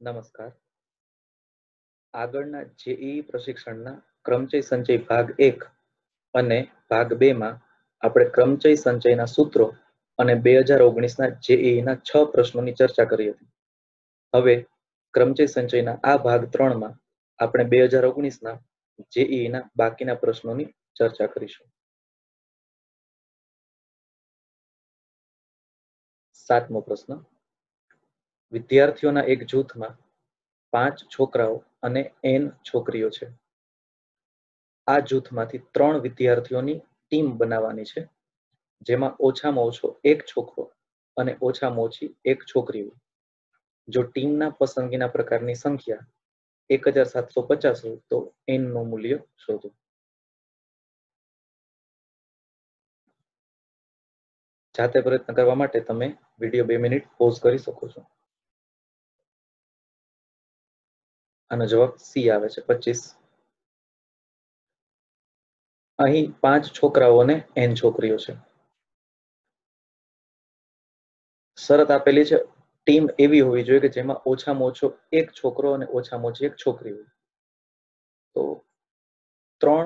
નમસ્કાર. આગળના જેઈઈ પ્રશિક્ષણના ક્રમચય સંચય ભાગ 1 અને ભાગ 2 માં આપણે ક્રમચય સંચયના સૂત્રો અને 2019ના જેઈઈના 6 પ્રશ્નોની ચર્ચા કરી હતી. હવે ક્રમચય સંચયના આ ભાગ 3 માં આપણે 2019ના જેઈઈના બાકીના પ્રશ્નોની ચર્ચા કરીશું. 7મો પ્રશ્ન. વિદ્યાર્થીઓના એક જૂથમાં 5 છોકરાઓ અને n છોકરીઓ છે. આ જૂથમાંથી 3 વિદ્યાર્થીઓની ટીમ બનાવવાની છે, જેમાં ઓછામાં ઓછો એક છોકરો અને ઓછામાં ઓછી એક છોકરી હોય. જો ટીમના પસંદગીના પ્રકારની સંખ્યા 1750 હોય તો n નું મૂલ્ય શોધો. જાતે પ્રયત્ન કરવા માટે તમે વિડિયો 2 મિનિટ પોઝ કરી શકો છો. આનો જવાબ સી આવે છે 25. અહીં 5 છોકરાઓ અને n છોકરીઓ છે. શરત આપેલી છે ટીમ એવી હોવી જોઈએ કે જેમાં ઓછામાં ઓછો એક છોકરો અને ઓછામાં ઓછી એક છોકરી હોય. તો 3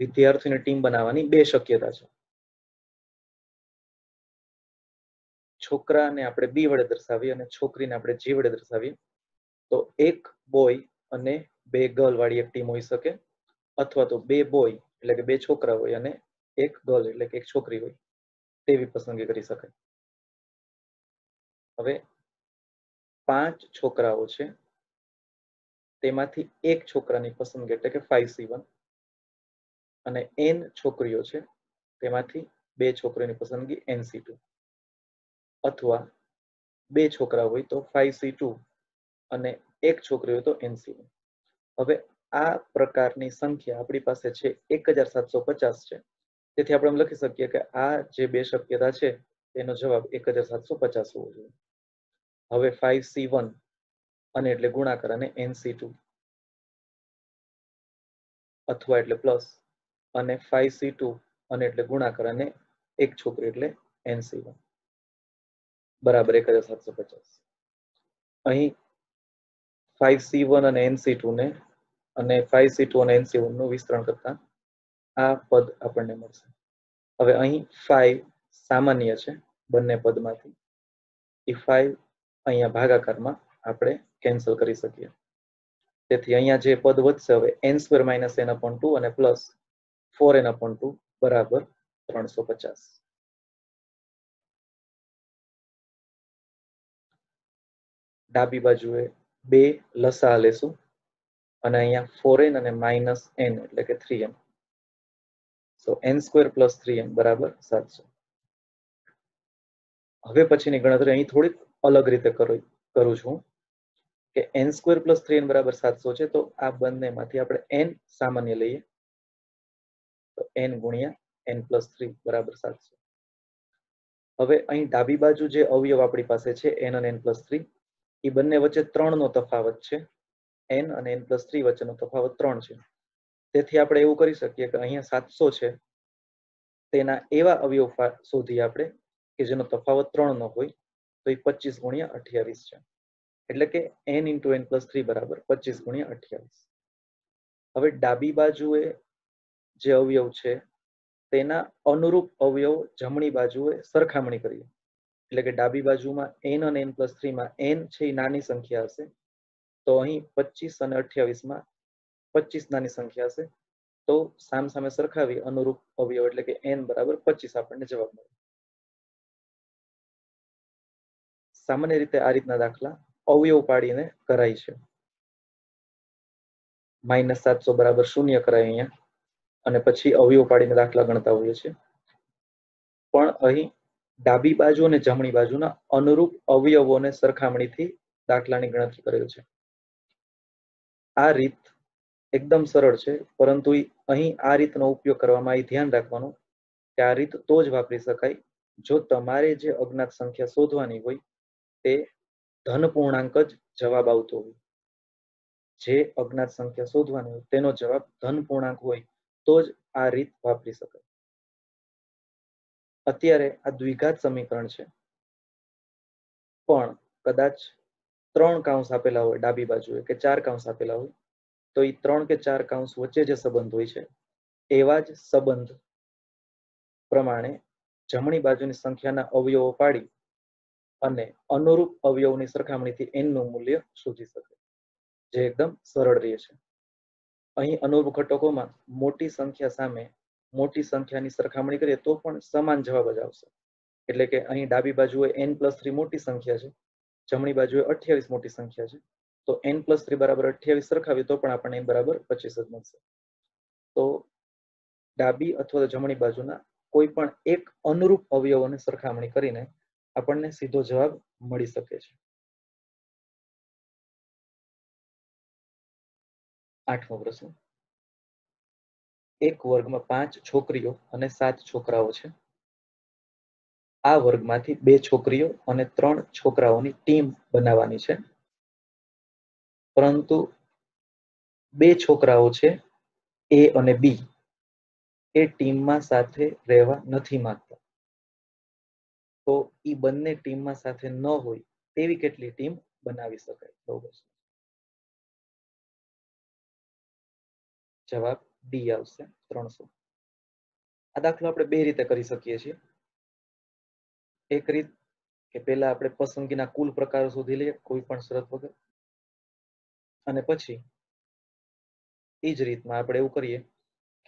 વિદ્યાર્થીઓની ટીમ બનાવવાની 2 શક્યતા છે. છોકરાને આપણે બી વડે દર્શાવીએ અને છોકરીને આપણે જી વડે દર્શાવીએ તો એક બોય અને 2 ગર્લ વાળી એક ટીમ હોઈ શકે, અથવા તો 2 બોય એટલે કે 2 છોકરા હોય અને એક ગર્લ એટલે કે એક છોકરી હોય તેવી પસંદગી કરી શકાય. હવે 5 છોકરાઓ છે, તેમાંથી એક છોકરાની પસંદગી એટલે કે 5C1 અને n છોકરીઓ છે, તેમાંથી 2 છોકરીની પસંદગી nC2, અથવા 2 છોકરા હોય તો 5C2 અને એક છોકરી હોય તો nC1. હવે આ પ્રકારની સંખ્યા આપણી પાસે છે 1750 છે, તેથી આપણે લખી શકીએ કે આ જે 2 શક્યતા છે તેનો જવાબ 1750 હોવો જોઈએ. હવે 5C1 અને એટલે ગુણાકાર અને nC2 અથવા એટલે પ્લસ અને 5C2 અને એટલે ગુણાકાર અને એક છોકરી એટલે nC1 બરાબર 1750. અહીં 5C1 અને nC2 ને અને 5C2 અને nC1 નું વિસ્તરણ કરતા આ પદ આપણને મળશે. હવે અહીં 5 સામાન્ય છે બંને પદમાંથી, એ 5 અહીંયા ભાગાકારમાં આપણે કેન્સલ કરી શકીએ. તેથી અહીંયા જે પદ વધશે હવે n² - n/2 અને પ્લસ 4n/2 બરાબર 350. ડાબી બાજુએ 2 લસા લેશું અને અહીંયા 4n અને -n એટલે કે 3n. સો n² + 3n બરાબર 700. હવે પછીની ગણતરી અહીં થોડીક અલગ રીતે કરું છું કે n² + 3n બરાબર 700 છે, તો આ બંનેમાંથી આપણે n સામાન્ય લઈએ તો n ગુણ્યા n + 3 બરાબર 700. હવે અહીં ડાબી બાજુ જે અવયવ આપણી પાસે છે n અને n + 3, એ બંને વચ્ચે 3 નો તફાવત છે. n અને n + 3 વચ્ચેનો તફાવત 3 છે. તેથી આપણે એવું કરી શકીએ કે અહીંયા 700 છે, તેના એવા અવયવ શોધીએ આપણે કે જેનો તફાવત 3 નો હોય, તો એ 25 ગુણ્યા 28 છે. એટલે કે n × n + 3 બરાબર 25 ગુણ્યા 28. હવે ડાબી બાજુએ જે અવયવ છે તેના અનુરૂપ અવયવ જમણી બાજુએ સરખામણી કરીએ. એટલે કે ડાબી બાજુમાં n અને n + 3 માં n છે એ નાની સંખ્યા હશે, તો અહીં 25 અને 28 માં 25 નાની સંખ્યા હશે, તો સામસામે સરખાવી અનુરૂપ અવયવ એટલે કે n બરાબર 25 આપણને જવાબ મળે. સામાન્ય રીતે આ રીતના દાખલા અવયવ પાડીને કરાય છે. -700 બરાબર 0 કરાય અહીંયા, અને પછી અવયવ પાડીને દાખલા ગણતા હોઈએ છીએ. પણ અહીં ડાબી બાજુ અને જમણી બાજુના અનુરૂપ અવયવોને સરખામણીથી દાખલાની ગણતરી કરેલ છે. આ રીત એકદમ સરળ છે, પરંતુ અહીં આ રીતનો ઉપયોગ કરવામાં એ ધ્યાન રાખવાનું કે આ રીત તો જ વાપરી શકાય જો તમારે જે અજ્ઞાત સંખ્યા શોધવાની હોય તે ધન પૂર્ણાંક જ જવાબ આવતો હોય. જે અજ્ઞાત સંખ્યા શોધવાની હોય તેનો જવાબ ધન પૂર્ણાંક હોય તો જ આ રીત વાપરી શકાય. અત્યારે આ દ્વિઘાત સમીકરણ છે, પણ કદાચ 3 કૌંસ આપેલા હોય ડાબી બાજુએ કે 4 કૌંસ આપેલા હોય, તો એ 3 કે 4 કૌંસ વચ્ચે જે સંબંધ હોય છે એવા જ સંબંધ પ્રમાણે જમણી બાજુની સંખ્યાના અવયવો પાડી અને અનુરૂપ અવયવની સરખામણીથી n નું મૂલ્ય શોધી શકે, જે એકદમ સરળ રહે છે. અહીં અનુરૂપ ઘટકોમાં મોટી સંખ્યા સામે મોટી સંખ્યાની સરખામણી કરીએ તો પણ સમાન જવાબ જ આવશે. એટલે કે અહીં ડાબી બાજુએ n+3 મોટી સંખ્યા છે, જમણી બાજુએ 28 મોટી સંખ્યા છે, તો n+3 બરાબર 28 સરખાવીએ તો પણ આપણને n બરાબર 25 જ મળશે. તો ડાબી અથવા જમણી બાજુના કોઈ પણ એક અનુરૂપ અવયવોની સરખામણી કરીને આપણને સીધો જવાબ મળી શકે છે. 8મો પ્રશ્ન. એક વર્ગમાં 5 છોકરીઓ અને 7 છોકરાઓ છે. આ વર્ગમાંથી 2 છોકરીઓ અને 3 છોકરાઓની ટીમ બનાવવાની છે, પરંતુ 2 છોકરાઓ છે A અને B એ ટીમમાં સાથે રહેવા નથી માંગતા. તો એ બંને ટીમમાં સાથે ન હોય તેવી કેટલી ટીમ બનાવી શકાય? જવાબ ડી આવશે, 300. આ દાખલો આપણે બે રીતે કરી શકીએ છીએ. એક રીત કે પહેલા આપણે પસંદગીના કુલ પ્રકારો શોધી લઈએ કોઈ પણ શરત વગર, અને પછી એ જ રીતમાં આપણે એવું કરીએ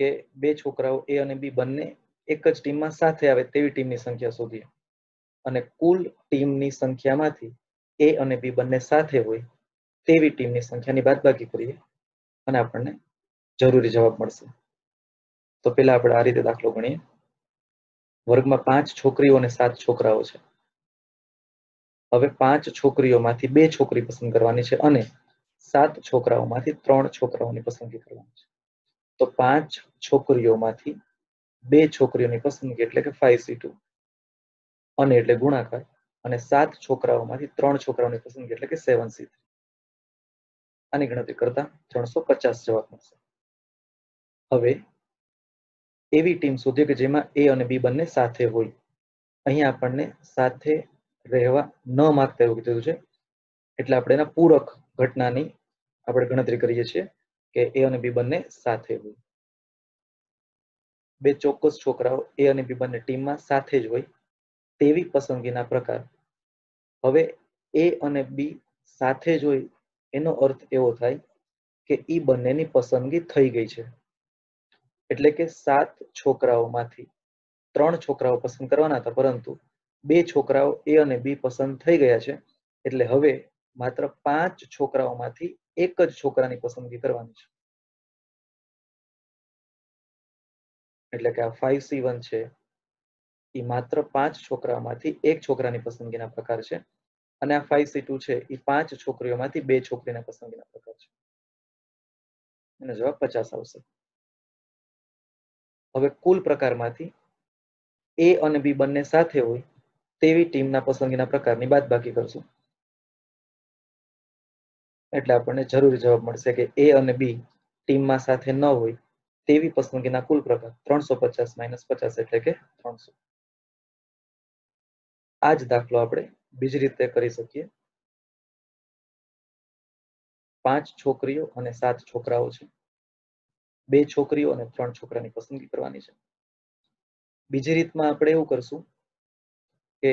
કે 2 છોકરાઓ A અને B બંને એક જ ટીમમાં સાથે આવે તેવી ટીમની સંખ્યા શોધીએ અને કુલ ટીમની સંખ્યામાંથી A અને B બંને સાથે હોય તેવી ટીમની સંખ્યાની બાદબાકી કરીએ અને આપણને જરૂરી જવાબ મળશે. તો પહેલા આપણે આ રીતે દાખલો ગણીએ. વર્ગમાં 5 છોકરીઓ અને 7 છોકરાઓ છે. હવે 5 છોકરીઓમાંથી 2 છોકરી પસંદ કરવાની છે અને 7 છોકરાઓમાંથી 3 છોકરાઓની પસંદગી કરવાની છે. તો 5 છોકરીઓમાંથી 2 છોકરીઓની પસંદગી એટલે કે 5C2 અને એટલે ગુણાકાર, અને 7 છોકરાઓમાંથી 3 છોકરાઓની પસંદગી એટલે કે 7C3. આની ગણતરી કરતા 350 જવાબ મળશે. હવે એવી ટીમ શોધીએ કે જેમાં A અને B બંને સાથે હોય. અહીં આપણને સાથે રહેવા ન માંગતા એવું કીધું છે, એટલે આપણે એના પૂરક ઘટનાની આપણે ગણતરી કરીએ છીએ કે A અને B બંને સાથે હોય. બે ચોક્કસ છોકરાઓ A અને B બંને ટીમમાં સાથે જ હોય તેવી પસંદગીના પ્રકાર. હવે A અને B સાથે જ હોય એનો અર્થ એવો થાય કે ઈ બંનેની પસંદગી થઈ ગઈ છે. એટલે કે 7 છોકરાઓમાંથી 3 છોકરાઓ પસંદ કરવાના હતા, પરંતુ 2 છોકરાઓ A અને B પસંદ થઈ ગયા છે, એટલે હવે માત્ર 5 છોકરાઓમાંથી એક જ છોકરાની પસંદગી કરવાની છે. એટલે કે આ 5C1 છે એ માત્ર 5 છોકરાઓમાંથી એક છોકરાની પસંદગીના પ્રકાર છે, અને આ 5C2 છે એ 5 છોકરીઓમાંથી 2 છોકરીના પસંદગીના પ્રકાર છે. એનો જવાબ 50 આવશે. હવે કુલ પ્રકારમાંથી A અને B બંને સાથે હોય તેવી ટીમના પસંદગીના પ્રકારની બાદબાકી કરશું, એટલે આપણને જરૂરી જવાબ મળશે કે A અને B ટીમમાં સાથે ન હોય તેવી પસંદગીના કુલ પ્રકાર 350 - 50 એટલે કે 300. આ જ દાખલો આપણે બીજી રીતે કરી શકીએ. 5 છોકરીઓ અને 7 છોકરાઓ છે. 2 છોકરીઓ અને 3 છોકરાની પસંદગી કરવાની છે. બીજી રીતમાં આપણે એવું કરશું કે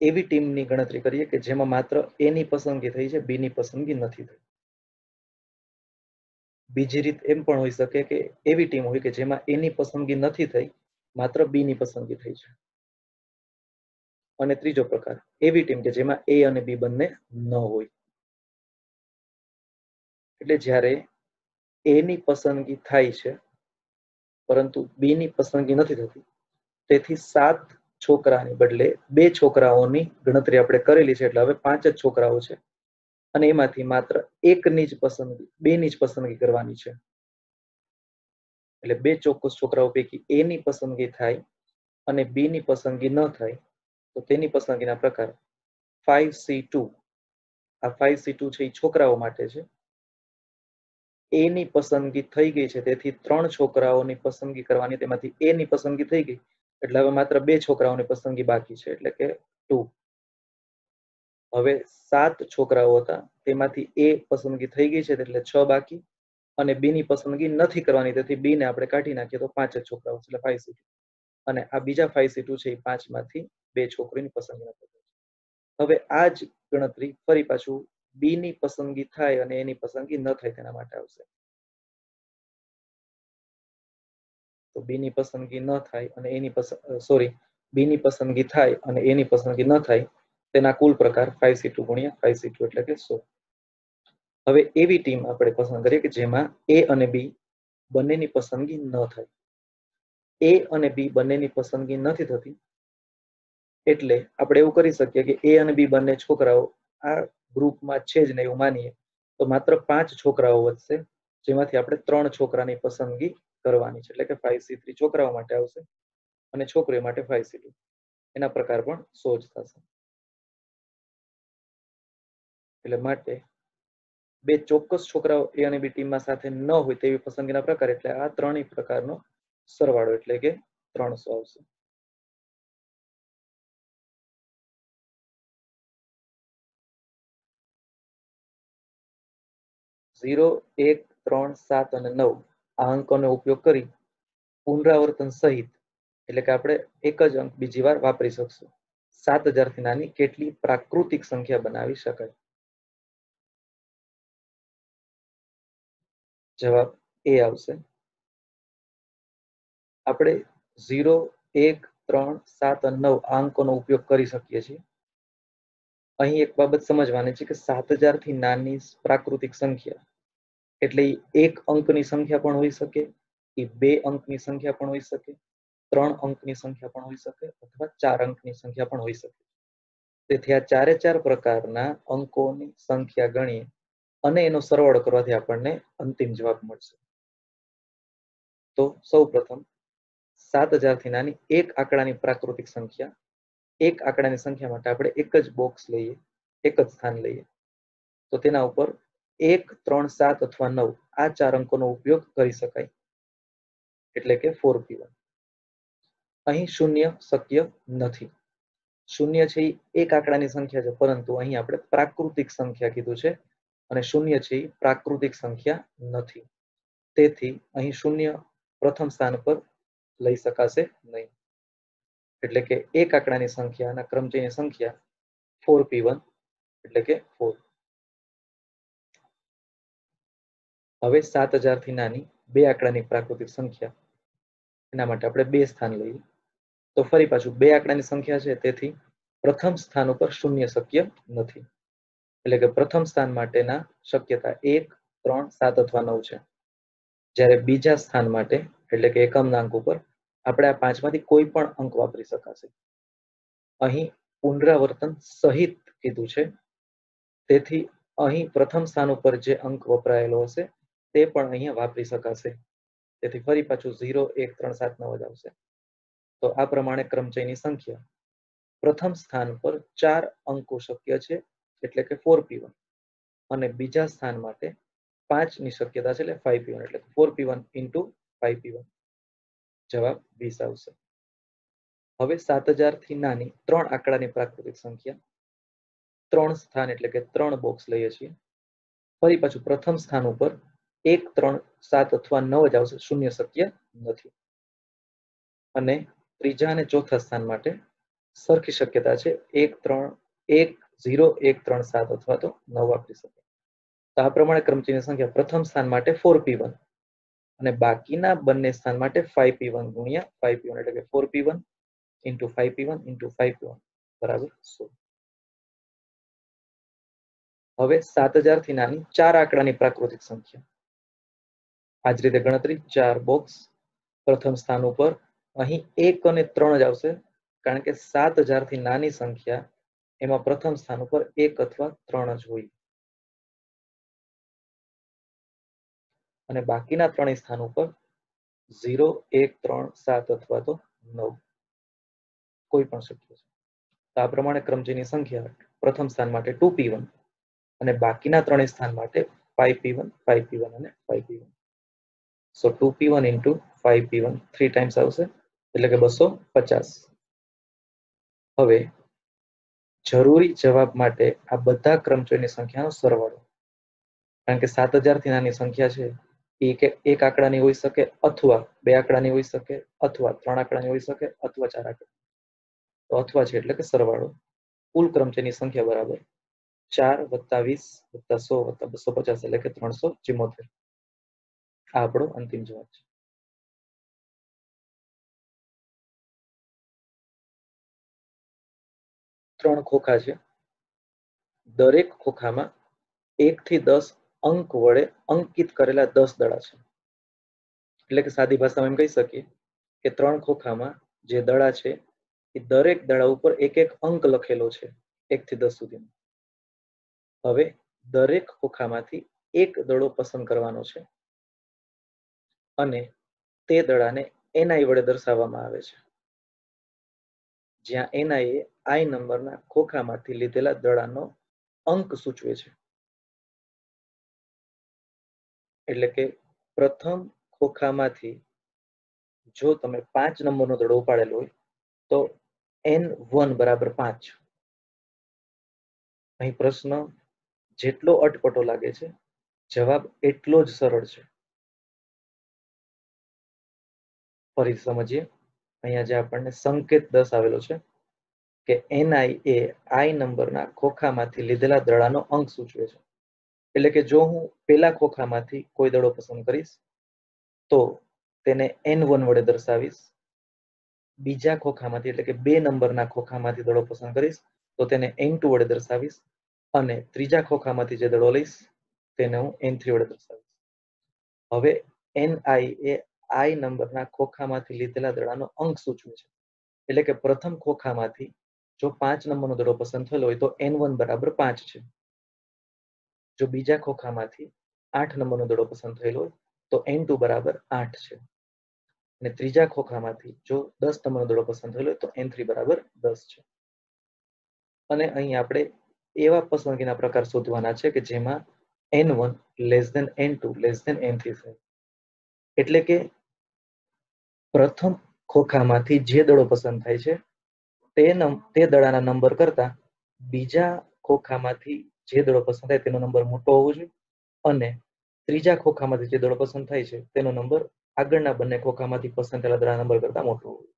એવી ટીમની ગણતરી કરીએ કે જેમાં માત્ર A ની પસંદગી થઈ છે, B ની પસંદગી નથી થઈ. બીજી રીત એમ પણ હોઈ શકે કે એવી ટીમ હોય કે જેમાં A ની પસંદગી નથી થઈ, માત્ર B ની પસંદગી થઈ છે. અને ત્રીજો પ્રકાર એવી ટીમ કે જેમાં A અને B બંને ન હોય. એટલે જ્યારે A ની પસંદગી થાય છે પરંતુ B ની પસંદગી નથી થતી, તેથી 7 છોકરાની બદલે 2 છોકરાઓની ગણતરી આપણે કરેલી છે, એટલે હવે 5 જ છોકરાઓ છે અને એમાંથી માત્ર એકની જ પસંદગી, 2 ની જ પસંદગી કરવાની છે. એટલે 2 ચોક્કસ છોકરાઓ પૈકી A ની પસંદગી થાય અને B ની પસંદગી ન થાય તો તેની પસંદગીના પ્રકાર 5C2. આ 5C2 છે એ છોકરાઓ માટે છે. A ની પસંદગી થઈ ગઈ છે, તેથી 3 છોકરાઓની પસંદગી કરવાની, તેમાંથી A ની પસંદગી થઈ ગઈ એટલે હવે માત્ર 2 છોકરાઓની પસંદગી બાકી છે, એટલે કે 2. હવે 7 છોકરાઓ હતા, તેમાંથી A પસંદગી થઈ ગઈ છે એટલે 6 બાકી, અને B ની પસંદગી નથી કરવાની, તેથી B ને આપણે કાઢી નાખીએ તો 5 જ છોકરાઓ એટલે 5C2. અને આ બીજા 5C2 છે એ 5 માંથી 2 છોકરીની પસંદગી નથી. હવે આ જ ગણતરી ફરી પાછું B ની પસંદગી થાય અને એની પસંદગી ન થાય તેના માટે આવશે. તો B ની પસંદગી ન થાય અને એની B ની પસંદગી થાય અને એની પસંદગી ન થાય તેના કુલ પ્રકાર 5C2 ગુણ્યા 5C2 એટલે કે 100. હવે એવી ટીમ આપણે પસંદ કરીએ કે જેમાં A અને B બંનેની પસંદગી ન થાય. A અને B બંનેની પસંદગી નથી થતી એટલે આપણે એવું કરી શકીએ કે A અને B બંને છોકરાઓ આ ગ્રુપમાં છે જ નહીં એવું માનીએ તો માત્ર 5 છોકરાઓ વધશે, જેમાંથી આપણે 3 છોકરાની પસંદગી કરવાની છે એટલે કે 5C3 છોકરાઓ માટે આવશે અને છોકરીઓ માટે 5C2. એના પ્રકાર પણ 100 જ થશે. એટલે માટે બે ચોક્કસ છોકરાઓ A અને B ટીમમાં સાથે ન હોય તેવી પસંદગીના પ્રકાર એટલે આ ત્રણેય પ્રકારનો સરવાળો એટલે કે 300 આવશે. 0, 1, 3, 7 અને 9 આ અંકોનો ઉપયોગ કરી પુનરાવર્તન સહિત એટલે કે આપણે એક જ અંક બીજી વાર વાપરી શકશું. 7000 થી નાની કેટલી પ્રાકૃતિક સંખ્યા બનાવી શકાય? જવાબ A આવશે. આપણે 0, 1, 3, 7 અને 9 આ અંકોનો ઉપયોગ કરી શકીએ છીએ. અહીં એક બાબત સમજવાની છે કે 7000 થી નાની પ્રાકૃતિક સંખ્યા એટલે એક અંકની સંખ્યા પણ હોઈ શકે, એ 2 અંકની સંખ્યા પણ હોઈ શકે, 3 અંકની સંખ્યા પણ હોઈ શકે અથવા 4 અંકની સંખ્યા પણ હોઈ શકે. તેથી આ ચારે ચાર પ્રકારના અંકોની સંખ્યા ગણીએ અને એનો સરવાળો કરવાથી આપણને અંતિમ જવાબ મળશે. તો સૌપ્રથમ 7000 થી નાની એક આંકડાની પ્રાકૃતિક સંખ્યા, એક આંકડાની સંખ્યા માટે આપણે એક જ બોક્સ લઈએ, એક જ સ્થાન લઈએ તો તેના ઉપર 1, 3, 7 અથવા 9 આ 4 અંકોનો ઉપયોગ કરી શકાય એટલે કે 4p1. અહીં શૂન્ય શક્ય નથી. શૂન્ય છે એ એક આંકડાની સંખ્યા છે, પરંતુ અહીં આપણે પ્રાકૃતિક સંખ્યા કીધું છે અને શૂન્ય છે એ પ્રાકૃતિક સંખ્યા નથી. તેથી અહીં શૂન્ય પ્રથમ સ્થાન પર લઈ શકાશે નહીં. એટલે કે એક આંકડાની સંખ્યાના ક્રમચયની સંખ્યા 4p1 એટલે કે 4. હવે 7000 થી નાની બે આંકડાની પ્રાકૃતિક સંખ્યા, એના માટે આપણે 2 સ્થાન લઈએ તો ફરી પાછું 2 આંકડાની સંખ્યા છે, તેથી પ્રથમ સ્થાન ઉપર શૂન્ય શક્ય નથી. એટલે કે પ્રથમ સ્થાન માટેના શક્યતા 1, 3, 7 અથવા 9 છે. જ્યારે બીજા સ્થાન માટે એટલે કે એકમના અંક ઉપર આપણે આ 5 માંથી કોઈ પણ અંક વાપરી શકાશે. અહીં પુનરાવર્તન સહિત કીધું છે, તેથી અહીં પ્રથમ સ્થાન ઉપર જે અંક વપરાયેલો હશે તે પણ અહીંયા વાપરી શકાશે. તેથી ફરી પાછું 0, 1, 3, 7, 9 જ આવશે. તો આ પ્રમાણે ક્રમચયની સંખ્યા પ્રથમ સ્થાન પર 4 અંકો શક્ય છે એટલે કે 4p1 અને બીજા સ્થાન માટે 5 ની શક્યતા છે એટલે 5p1 એટલે 4p1 into 5p1. જવાબ 20 આવશે. હવે 7000 થી નાની 3 આંકડાની પ્રાકૃતિક સંખ્યા, 3 સ્થાન એટલે કે 3 બોક્સ લઈએ છીએ. ફરી પાછું પ્રથમ સ્થાન ઉપર 1, 3, 7 અથવા 9 જ આવશે, શૂન્ય શક્ય નથી. અને ત્રીજા અને ચોથા સ્થાન માટે સરખી શક્યતા છે 1, 3, 1, 0, 1, 3, 7 અથવા તો 9 વાપરી શકે. તો આ પ્રમાણે ક્રમચયની સંખ્યા પ્રથમ સ્થાન માટે 4p1 અને બાકીના બંને સ્થાન માટે 5p1 ગુણ્યા 5p1 એટલે કે 4p1 into 5p1 into 5p1 બરાબર 100. હવે 7000 થી નાની 4 આંકડાની પ્રાકૃતિક સંખ્યા, આ જ રીતે ગણતરી 4 બોક્સ. પ્રથમ સ્થાન ઉપર અહીં 1 અને 3 જ આવશે, કારણ કે 7000 થી નાની સંખ્યા એમાં પ્રથમ સ્થાન ઉપર 1 અથવા 3 જ હોય. અને બાકીના ત્રણેય સ્થાન ઉપર 0, 1, 3, 7 અથવા તો 9 કોઈ પણ શક્ય છે. તો આ પ્રમાણે ક્રમચયની સંખ્યા પ્રથમ સ્થાન માટે 2p1 અને બાકીના ત્રણેય સ્થાન માટે 5p1, 5p1 અને 5p1. So 2p1 into 5p1 3 times આવશે એટલે કે 250. હવે જરૂરી જવાબ માટે આ બધા ક્રમચયની સંખ્યાનો સરવાળો, કારણ કે 7000 થી નાની સંખ્યા છે એ એક આંકડાની હોઈ શકે, અથવા 2 આંકડાની હોઈ શકે, અથવા 3 આંકડાની હોઈ શકે, અથવા 4 આંકડા. તો અથવા છે એટલે કે સરવાળો. કુલ ક્રમચયની સંખ્યા બરાબર 4 + 20 + 100 + 250 એટલે કે 374. આ આપણો અંતિમ જવાબ છે. ત્રણ ખોખા છે. દરેક ખોખામાં 1 થી 10 અંક વડે અંકિત કરેલા 10 દડા છે. એટલે કે સાદી ભાષામાં એમ કહી શકીએ કે ત્રણ ખોખામાં જે દડા છે એ દરેક દડા ઉપર એક એક અંક લખેલો છે 1 થી 10 સુધીનો. હવે દરેક ખોખામાંથી એક દડો પસંદ કરવાનો છે અને તે દડાને NI વડે દર્શાવવામાં આવે છે, જ્યાં NI એ I નંબરના ખોખામાંથી લીધેલા દડાનો અંક સૂચવે છે. એટલે કે પ્રથમ ખોખામાંથી જો તમે 5 નંબરનો દડો ઉપાડેલો હોય તો N1 = 5. અહીં પ્રશ્ન જેટલો અટપટો લાગે છે, જવાબ એટલો જ સરળ છે. ફરી સમજીએ. અહીંયા જે આપણને સંકેત દર્શાવેલો છે કે NI એ I નંબરના ખોખામાંથી લીધેલા દડાનો અંક સૂચવે છે. એટલે કે જો હું પહેલા ખોખામાંથી કોઈ દડો પસંદ કરીશ તો તેને N1 વડે દર્શાવીશ. બીજા ખોખામાંથી એટલે કે 2 નંબરના ખોખામાંથી દડો પસંદ કરીશ તો તેને N2 વડે દર્શાવીશ, અને ત્રીજા ખોખામાંથી જે દડો લઈશ તેને હું N3 વડે દર્શાવીશ. હવે NI એ I નંબરના ખોખામાંથી લીધેલા દડાનો અંક સૂચવે છે. એટલે કે પ્રથમ ખોખામાંથી જો 5 નંબરનો દડો પસંદ થયેલો હોય તો N1 = 5 છે. જો બીજા ખોખામાંથી 8 નંબરનો દડો પસંદ થયેલો હોય તો N2 = 8 છે. અને ત્રીજા ખોખામાંથી જો 10 નંબરનો દડો પસંદ થયેલો હોય તો N3 = 10 છે. અને અહીં આપણે એવા પસંદગીના પ્રકાર શોધવાના છે કે જેમાં N1 N2 N3 થાય. એટલે કે પ્રથમ ખોખામાંથી જે દડો પસંદ થાય છે તે દડાના નંબર કરતા બીજા ખોખામાંથી જે દડો પસંદ થાય તેનો નંબર મોટો હોવો જોઈએ, અને ત્રીજા ખોખામાંથી જે દડો પસંદ થાય છે તેનો નંબર આગળના બંને ખોખામાંથી પસંદ થયેલા દડાના નંબર કરતા મોટો હોવો જોઈએ.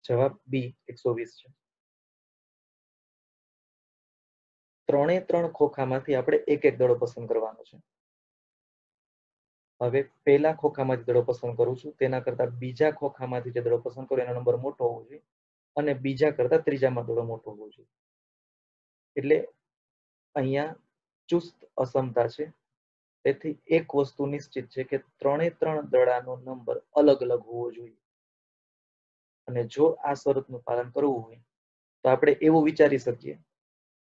જવાબ B 120 છે. ત્રણે ત્રણ ખોખામાંથી આપણે એક એક દડો પસંદ કરવાનો છે. હવે પહેલા ખોખામાંથી દડો પસંદ કરું છું તેના કરતા બીજા ખોખામાંથી જે દડો પસંદ કરું એનો નંબર મોટો હોવો જોઈએ, અને બીજા કરતા ત્રીજામાં દડો મોટો હોવો જોઈએ. એટલે અહીંયા ચુસ્ત અસમતા છે. તેથી એક વસ્તુ નિશ્ચિત છે કે ત્રણે ત્રણ દડાનો નંબર અલગ અલગ હોવો જોઈએ. અને જો આ શરતનું પાલન કરવું હોય તો આપણે એવું વિચારી શકીએ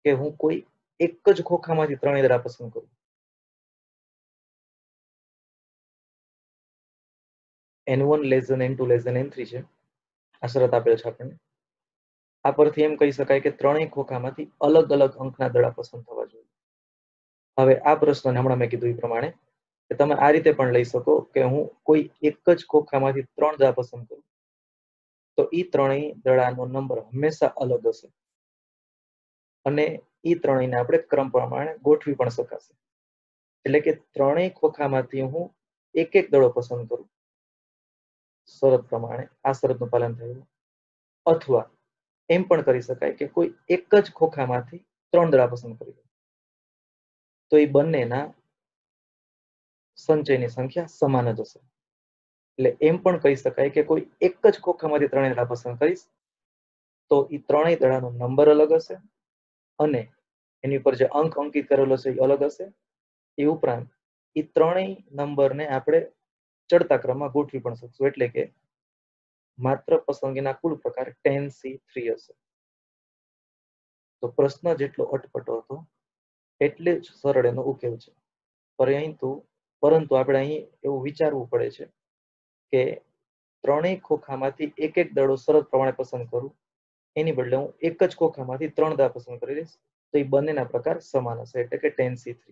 કે હું કોઈ એક જ ખોખામાંથી ત્રણેય દડા પસંદ કરું. N1 N2 N3 છે, આ શરત આપેલ છે આપણને. આ પરથી એમ કહી શકાય કે ત્રણેય ખોખામાંથી અલગ અલગ અંકના દડા પસંદ થવા જોઈએ. હવે આ પ્રશ્નને હમણાં મેં કીધું એ પ્રમાણે કે તમે આ રીતે પણ લઈ શકો કે હું કોઈ એક જ ખોખામાંથી 3 દડા પસંદ કરું તો ઈ ત્રણેય દડાનો નંબર હંમેશા અલગ હશે, અને ઈ ત્રણેયને આપણે ક્રમ પ્રમાણે ગોઠવી પણ શકાશે. એટલે કે ત્રણેય ખોખામાંથી હું એક એક દડો પસંદ કરું શરત પ્રમાણે, આ શરતનું પાલન થયું. અથવા એમ પણ કરી શકાય કે કોઈ એક જ ખોખામાંથી 3 દડા પસંદ કરી લો તો એ બંનેના સંચયની સંખ્યા સમાન જ હશે. એટલે એમ પણ કહી શકાય કે કોઈ એક જ ખોખામાંથી ત્રણેય દડા પસંદ કરીશ તો એ ત્રણેય દડાનો નંબર અલગ હશે, અને એની ઉપર જે અંક અંકિત કરેલો છે એ અલગ હશે. એ ઉપરાંત એ ત્રણેય નંબરને આપણે ચડતા ક્રમમાં ગોઠવી પણ શકશું. એટલે કે માત્ર પસંદગીના કુલ પ્રકાર 10C3 હશે. તો પ્રશ્ન જેટલો અટપટો હતો એટલે જ સરળ એનો ઉકેલ છે. પરંતુ આપણે અહીં એવું વિચારવું પડે છે કે ત્રણેય ખોખામાંથી એક એક દડો શરત પ્રમાણે પસંદ કરું એની બદલે હું એક જ ખોખામાંથી 3 દડા પસંદ કરી લઈશ તો એ બંનેના પ્રકાર સમાન હશે, એટલે કે 10C3.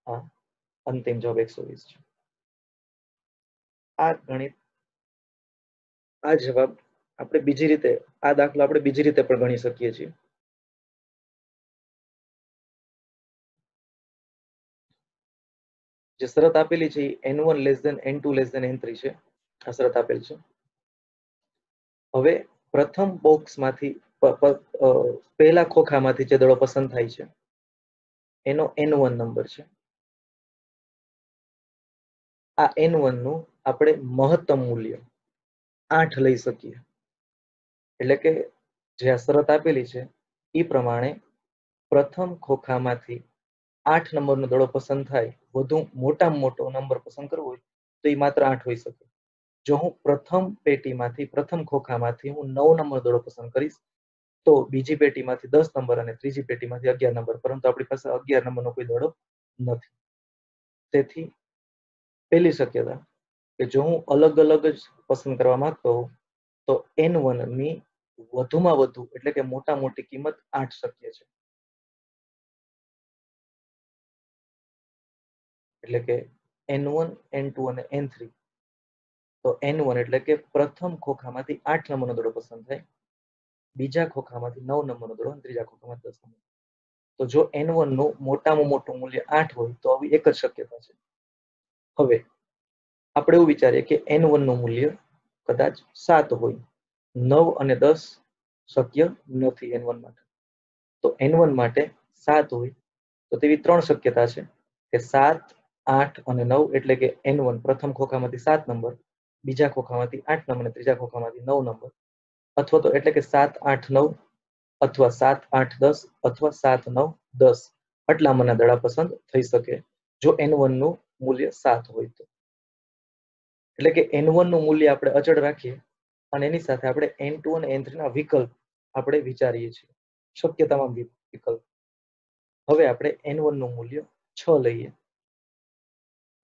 હા, અંતિમ જવાબ 120 છે. આ ગણિત આ જવાબ આપણે બીજી રીતે આ દાખલો આપણે બીજી રીતે પણ ગણી શકીએ છીએ. જે શરત આપેલી છે n1 n2 n3 છે. આ શરત આપેલ છે. હવે પ્રથમ બોક્સમાંથી પહેલા ખોખામાંથી જે દડો પસંદ થાય છે એનો n1 નંબર છે. આ n1 નું આપણે મહત્તમ મૂલ્ય 8 લઈ શકીએ. એટલે કે જે આ શરત આપેલી છે એ પ્રમાણે પ્રથમ ખોખામાંથી 8 નંબરનો દડો પસંદ થાય, વધુ મોટામાં મોટો નંબર પસંદ કરવો હોય તો એ માત્ર 8 હોઈ શકે. જો હું પ્રથમ પેટીમાંથી પ્રથમ ખોખામાંથી હું 9 નંબર દડો પસંદ કરીશ તો બીજી પેટીમાંથી 10 નંબર અને ત્રીજી પેટીમાંથી 11 નંબર, પરંતુ આપણી પાસે 11 નંબરનો કોઈ દડો નથી. તેથી પહેલી શક્યતા કે જો હું અલગ અલગ જ પસંદ કરવા માંગતો હોઉં તો n1 ની વધુમાં વધુ એટલે કે મોટા મોટી કિંમત 8 શક્ય છે. એટલે કે n1 n2 અને n3. તો n1 એટલે કે પ્રથમ ખોખામાંથી 8 નંબરનો દડો પસંદ થાય, બીજા ખોખામાંથી 9 નંબરનો દડો અને ત્રીજા ખોખામાંથી 10 નંબર. તો જો n1 નું મોટામાં મોટું મૂલ્ય 8 હોય તો આવી એક જ શક્યતા છે. હવે આપણે એવું વિચારીએ કે n1 નું મૂલ્ય કદાચ 7 હોય, 9 અને 10 શક્ય નથી n1 માટે. તો n1 માટે 7 હોય તો તેવી 3 શક્યતા છે કે 7, 8 અને 9, એટલે કે n1 પ્રથમ ખોખામાંથી 7 નંબર, બીજા ખોખામાંથી 8 નંબર અને ત્રીજા ખોખામાંથી 9 નંબર, અથવા તો એટલે કે 7, 8, 9 અથવા 7, 8, 10 અથવા 7, 9, 10 આટલા મને દડા પસંદ થઈ શકે જો n1 નું મૂલ્ય 7 હોય તો. એટલે કે n1 નું મૂલ્ય આપણે અચળ રાખીએ અને એની સાથે આપણે n2 અને n3 ના વિકલ્પ આપણે વિચારીએ છીએ, શક્ય તમામ વિકલ્પ. હવે આપણે n1 નું મૂલ્ય 6 લઈએ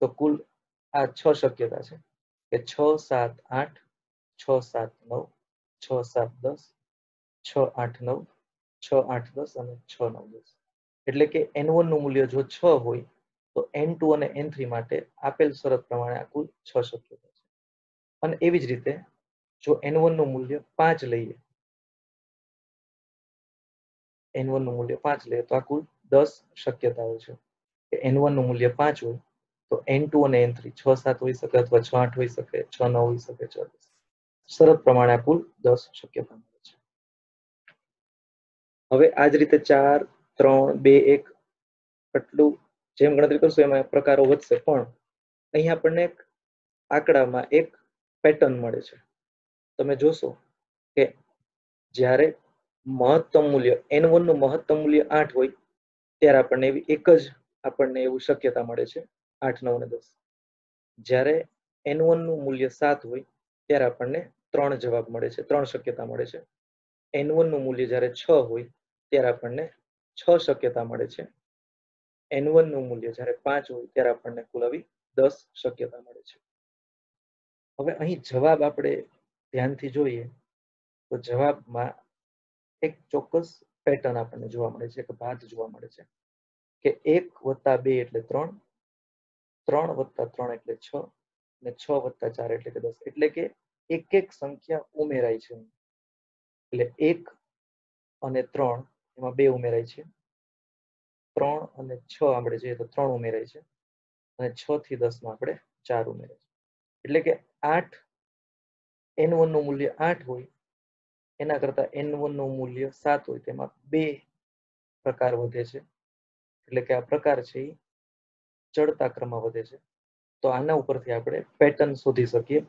તો કુલ આ 6 શક્યતા છે કે 6, 7, 8, 6, 7, 9, 6, 7, 10, 6, 8, 9, 6, 8, 10 અને 6, 9, 10. એટલે કે n1 નું મૂલ્ય જો 6 હોય તો n2 અને n3 માટે આપેલ શરત પ્રમાણે આ કુલ 6 શક્યતા છે. અને એવી જ રીતે જો n1 નું મૂલ્ય 5 લઈએ, n1 નું મૂલ્ય 5 લઈએ તો આ કુલ 10 શક્યતાઓ છે કે n1 નું મૂલ્ય 5 હોય તો n2 અને n3 6, 7 હોઈ શકે અથવા 6, 8 હોઈ શકે, 6, 9 હોઈ શકે, 6, 10. શરત પ્રમાણે આ કુલ 10 શક્યતા મળે છે. હવે આ જ રીતે 4, 3, 2, 1 આટલું જેમ ગણતરી કરશું એમાં પ્રકારો વધશે, પણ અહીં આપણને આંકડામાં એક પેટર્ન મળે છે. તમે જોશો કે જ્યારે મહત્તમ મૂલ્ય n1 નું મહત્તમ મૂલ્ય 8 હોય ત્યારે આપણને એવી એક જ આપણને એવું શક્યતા મળે છે 8, 9 અને 10. જ્યારે n1 નું મૂલ્ય 7 હોય ત્યારે આપણને 3 જવાબ મળે છે, 3 શક્યતા મળે છે. n1 નું મૂલ્ય જ્યારે 6 હોય ત્યારે આપણને 6 શક્યતા મળે છે. n1 નું મૂલ્ય જ્યારે 5 હોય ત્યારે આપણને કુલ આવી 10 શક્યતા મળે છે. હવે અહીં જવાબ આપણે ધ્યાનથી જોઈએ તો જવાબમાં એક ચોક્કસ પેટર્ન આપણને જોવા મળે છે, કે ભાત જોવા મળે છે કે 1 + 2 એટલે 3, 3 + 3 એટલે 6 અને 6 + 4 એટલે કે 10. એટલે કે એક એક સંખ્યા ઉમેરાય છે. એટલે 1 અને 3 એમાં 2 ઉમેરાય છે, 3 અને 6 આપણે જોઈએ તો 3 ઉમેરાય છે, અને 6 થી 10 માં આપણે 4 ઉમેરાય છે. એટલે કે 8 n1 નું મૂલ્ય 8 હોય એના કરતા n1 નું મૂલ્ય 7 હોય તેમાં 2 પ્રકાર વધે છે. એટલે કે આ પ્રકાર છે એ ચડતા ક્રમમાં વધે છે. તો આના ઉપરથી આપણે પેટર્ન શોધી શકીએ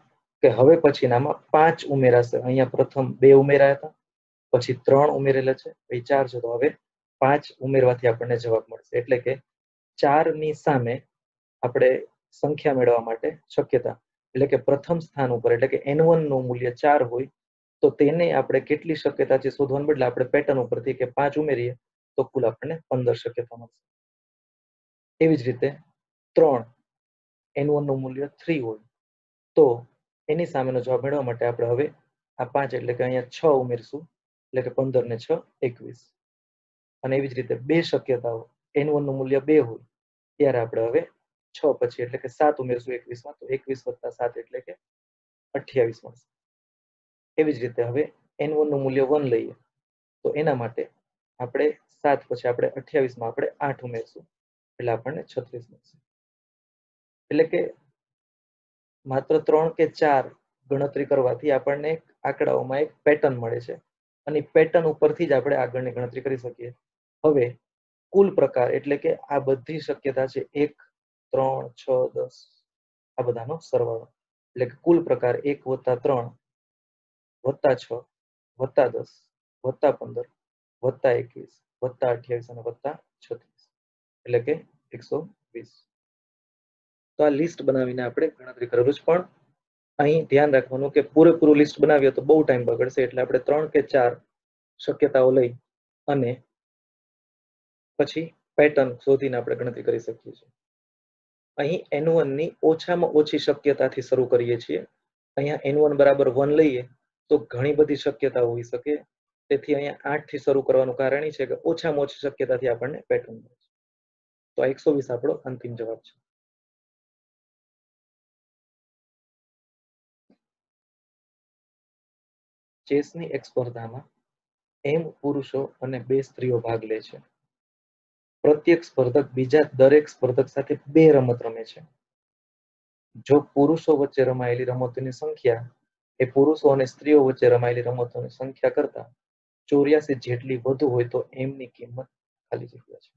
કે હવે પછીનામાં 5 ઉમેરાશે. અહીંયા પ્રથમ 2 ઉમેરાયા હતા, પછી 3 ઉમેરેલા છે, પછી 4 છે, તો હવે 5 ઉમેરવાથી આપણને જવાબ મળશે. એટલે કે 4 ની સામે આપણે સંખ્યા મેળવવા માટે શક્યતા, એટલે કે પ્રથમ સ્થાન ઉપર એટલે કે n1 નું મૂલ્ય 4 હોય તો તેને આપણે કેટલી શક્યતા છે શોધવાને બદલે આપણે પેટર્ન ઉપરથી કે 5 ઉમેરીએ તો કુલ આપણને 15 શક્યતા મળશે. એવી જ રીતે 3 n1 નું મૂલ્ય 3 હોય તો એની સામેનો જવાબ મેળવવા માટે આપણે હવે આ 5 એટલે કે અહીંયા 6 ઉમેરશું, એટલે કે 15 ને 6 21. અને એવી જ રીતે 2 શક્યતાઓ n1 નું મૂલ્ય 2 હોય ત્યારે આપણે હવે 6 પછી એટલે કે 7 ઉમેરશું 21 માં, તો 21 + 7 એટલે કે 28 મળશે. એવી જ રીતે હવે n1 નું મૂલ્ય 1 લઈએ તો એના માટે આપણે 7 પછી આપણે 28 માં આપણે 8 ઉમેરશું એટલે આપણને 36 મળશે. એટલે કે માત્ર 3 કે 4 ગણતરી કરવાથી આપણને આંકડાઓમાં એક પેટર્ન મળે છે અને પેટર્ન ઉપરથી જ આપણે આગળની ગણતરી કરી શકીએ. હવે કુલ પ્રકાર એટલે કે આ બધી શક્યતા છે 1, 3, 6, 10 આ બધાનો સરવાળો એટલે કે કુલ પ્રકાર 1 + 3 + 6 + 10 + 15 + 21 + 28 અને +36 એટલે કે 120. તો આ લિસ્ટ બનાવીને આપણે ગણતરી કરવું છે, પણ અહીં ધ્યાન રાખવાનું કે પૂરેપૂરું લિસ્ટ બનાવીએ તો બહુ ટાઈમ બગડશે, એટલે આપણે 3 કે 4 શક્યતાઓ લઈ અને પછી પેટર્ન શોધીને આપણે ગણતરી કરી શકીએ છીએ. અહીં n1 ની ઓછામાં ઓછી શક્યતાથી શરૂ કરીએ છીએ. અહીંયા n1 = 1 લઈએ તો ઘણી બધી શક્યતાઓ હોઈ શકે, તેથી અહીંયા 8 થી શરૂ કરવાનું કારણ એ છે કે ઓછામાં ઓછી શક્યતાથી આપણને પેટર્ન મળે છે. તો આ 120 આપણો અંતિમ જવાબ છે. ચેસની એક સ્પર્ધામાં m પુરુષો અને 2 સ્ત્રીઓ ભાગ લે છે. પ્રત્યેક સ્પર્ધક બીજા દરેક સ્પર્ધક સાથે 2 રમત રમે છે. જો પુરુષો વચ્ચે રમાયેલી રમતોની સંખ્યા એ પુરુષો અને સ્ત્રીઓ વચ્ચે રમાયેલી રમતોની સંખ્યા કરતા 84 જેટલી વધુ હોય તો m ની કિંમત ખાલી જગ્યા છે.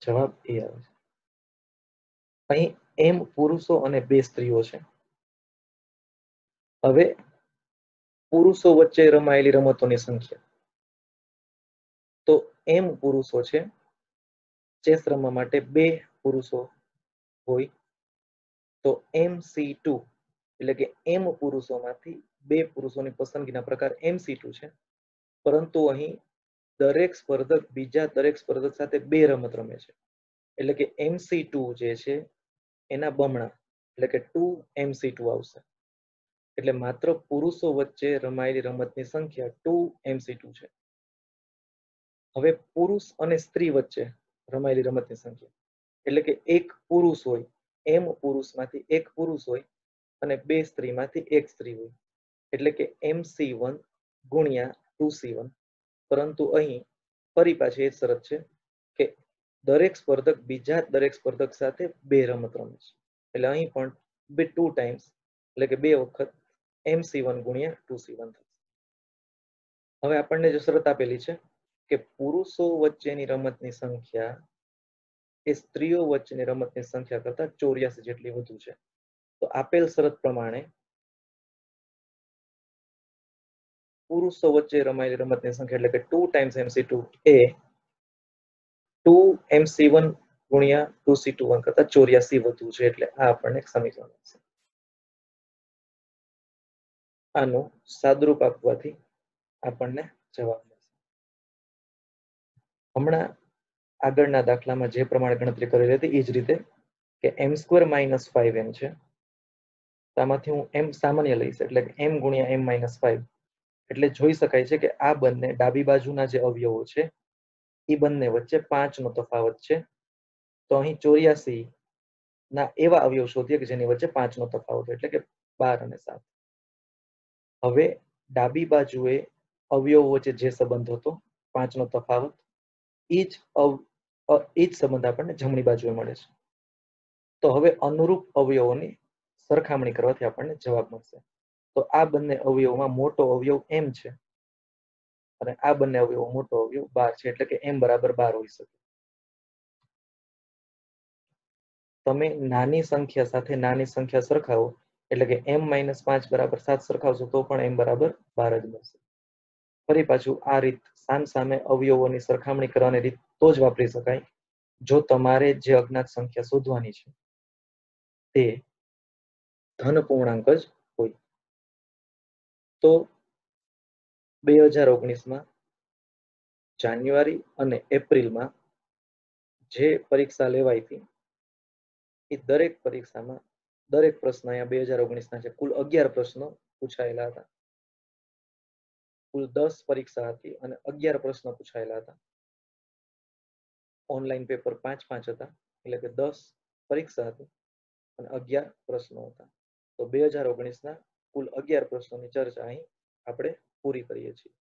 જવાબ એ આવે છે. અહીં m પુરુષો અને 2 સ્ત્રીઓ છે. હવે પુરુષો વચ્ચે રમાયેલી રમતોની સંખ્યા, તો m પુરુષો છે. ચેસ રમવા માટે 2 પુરુષો હોય તો MC2 એટલે કે m પુરુષોમાંથી 2 પુરુષોની પસંદગીના પ્રકાર MC2 છે. પરંતુ અહીં દરેક સ્પર્ધક બીજા દરેક સ્પર્ધક સાથે 2 રમત રમે છે, એટલે કે MC2 જે છે એના બમણા એટલે કે 2MC2 આવશે. એટલે માત્ર પુરુષો વચ્ચે રમાયેલી રમતની સંખ્યા 2MC2 છે. હવે પુરુષ અને સ્ત્રી વચ્ચે રમાયેલી રમતની સંખ્યા એટલે કે એક પુરુષ હોય, m પુરુષમાંથી એક પુરુષ હોય અને 2 સ્ત્રીમાંથી એક સ્ત્રી હોય એટલે કે MC1 × 2C1. પરંતુ અહીં ફરી પાછી એ શરત છે કે દરેક સ્પર્ધક બીજા દરેક સ્પર્ધક સાથે 2 રમત રમે છે, એટલે અહીં પણ 2 ટાઈમ્સ એટલે કે 2 વખત MC1 × 2C1 થશે. હવે આપણને જે શરત આપેલી છે કે પુરુષો વચ્ચેની રમતની સંખ્યા એ સ્ત્રીઓ વચ્ચેની રમતની સંખ્યા કરતા 84 જેટલી વધુ છે. તો આપેલ શરત પ્રમાણે પુરુષો વચ્ચે રમાયેલી રમતની સંખ્યા એટલે કે 2 ટાઈમ્સ MC2 એ 2MC1 × 2C21 કરતા 84 વધુ છે, એટલે આ આપણને એક સમીકરણ મળશે. આનું સાદુરૂપ આપવાથી આપણને જવાબ મળશે. હમણાં આગળના દાખલામાં જે પ્રમાણે ગણતરી કરેલી હતી એ જ રીતે કે m² - 5m છે. આમાંથી હું m સામાન્ય લઈશ એટલે કે m × m - 5 એટલે જોઈ શકાય છે કે આ બંને ડાબી બાજુના જે અવયવો છે એ બંને વચ્ચે 5 નો તફાવત છે. તો અહીં 84 ના એવા અવયવ શોધીએ કે જેની વચ્ચે 5 નો તફાવત એટલે કે 12 અને 7. હવે ડાબી બાજુએ અવયવો વચ્ચે જે સંબંધ હતો 5 નો તફાવત, એ જ સંબંધ આપણને જમણી બાજુએ મળે છે. તો હવે અનુરૂપ અવયવોની સરખામણી કરવાથી આપણને જવાબ મળશે. તો આ બંને અવયવોમાં મોટો અવયવ m છે અને આ બંને અવયવો મોટો અવયવ 12 છે, એટલે કે m = 12 હોઈ શકે. તમે નાની સંખ્યા સાથે નાની સંખ્યા સરખાવો એટલે કે m - 5 = 7 સરખાવશો તો પણ m = 12 જ મળશે. ફરી પાછું આ રીત સામસામે અવયવોની સરખામણી કરવાની રીત તો જ વાપરી શકાય જો તમારે જે અજ્ઞાત સંખ્યા શોધવાની છે તે ધન પૂર્ણાંક જ હોય. તો 2019માં જાન્યુઆરી અને એપ્રિલમાં જે પરીક્ષા લેવાઈ હતી એ દરેક પરીક્ષામાં દરેક પ્રશ્ન અહીંયા 2019ના છે કુલ 11 પ્રશ્નો પૂછાયેલા હતા. કુલ 10 પરીક્ષા હતી અને 11 પ્રશ્નો પૂછાયેલા હતા. ઓનલાઈન પેપર 5 હતા, એટલે કે 10 પરીક્ષા હતી અને 11 પ્રશ્નો હતા. તો 2019ના કુલ 11 પ્રશ્નોની ચર્ચા અહીં આપણે પૂરી કરીએ છીએ.